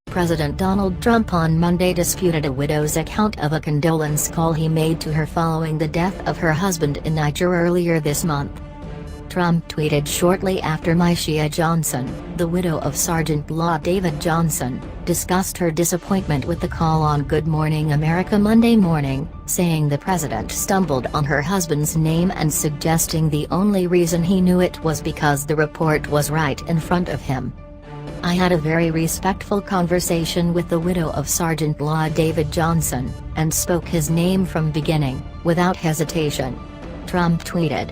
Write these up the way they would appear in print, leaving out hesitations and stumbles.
President Donald Trump on Monday disputed a widow's account of a condolence call he made to her following the death of her husband in Niger earlier this month. Trump tweeted shortly after Myshia Johnson, the widow of Sergeant Law David Johnson, discussed her disappointment with the call on Good Morning America Monday morning, saying the president stumbled on her husband's name and suggesting the only reason he knew it was because the report was right in front of him. "I had a very respectful conversation with the widow of Sergeant Law David Johnson, and spoke his name from beginning, without hesitation," Trump tweeted.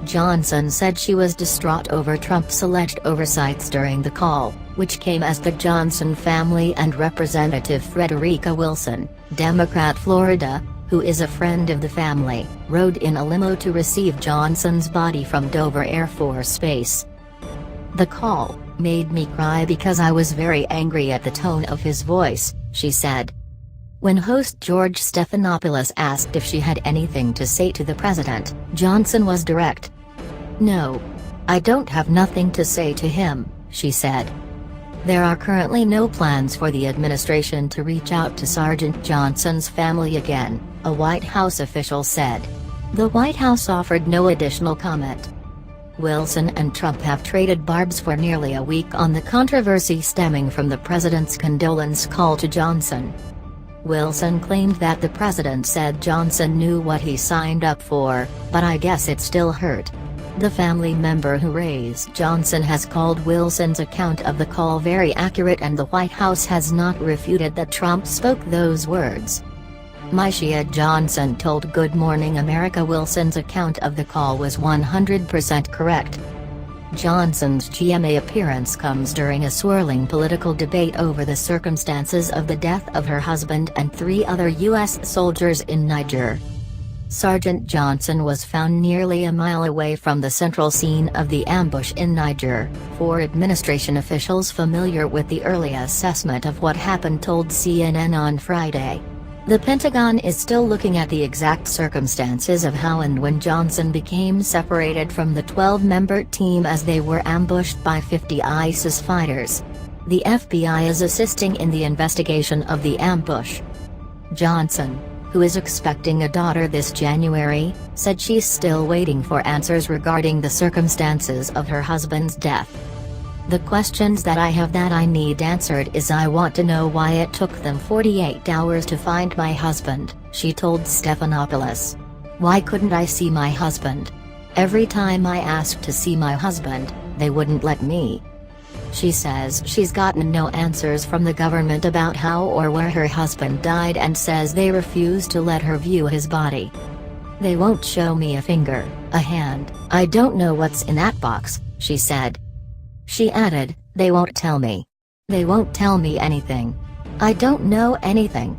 Johnson said she was distraught over Trump's alleged oversights during the call, which came as the Johnson family and Representative Frederica Wilson, Democrat Florida, who is a friend of the family, rode in a limo to receive Johnson's body from Dover Air Force Base. "The call made me cry because I was very angry at the tone of his voice," she said. When host George Stephanopoulos asked if she had anything to say to the president, Johnson was direct. "No. I don't have nothing to say to him," she said. There are currently no plans for the administration to reach out to Sergeant Johnson's family again, a White House official said. The White House offered no additional comment. Wilson and Trump have traded barbs for nearly a week on the controversy stemming from the president's condolence call to Johnson. Wilson claimed that the president said Johnson knew what he signed up for, but I guess it still hurt. The family member who raised Johnson has called Wilson's account of the call very accurate, and the White House has not refuted that Trump spoke those words. Myshia Johnson told Good Morning America Wilson's account of the call was 100% correct. Johnson's GMA appearance comes during a swirling political debate over the circumstances of the death of her husband and 3 other U.S. soldiers in Niger. Sergeant Johnson was found nearly a mile away from the central scene of the ambush in Niger, 4 administration officials familiar with the early assessment of what happened told CNN on Friday. The Pentagon is still looking at the exact circumstances of how and when Johnson became separated from the 12-member team as they were ambushed by 50 ISIS fighters. The FBI is assisting in the investigation of the ambush. Johnson, who is expecting a daughter this January, said she's still waiting for answers regarding the circumstances of her husband's death. "The questions that I have that I need answered is I want to know why it took them 48 hours to find my husband," she told Stephanopoulos. "Why couldn't I see my husband? Every time I asked to see my husband, they wouldn't let me." She says she's gotten no answers from the government about how or where her husband died and says they refuse to let her view his body. "They won't show me a finger, a hand, I don't know what's in that box," she said. She added, "They won't tell me. They won't tell me anything. I don't know anything."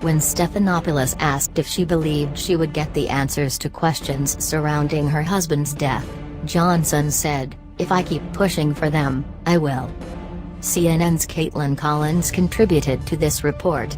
When Stephanopoulos asked if she believed she would get the answers to questions surrounding her husband's death, Johnson said, "If I keep pushing for them, I will." CNN's Caitlin Collins contributed to this report.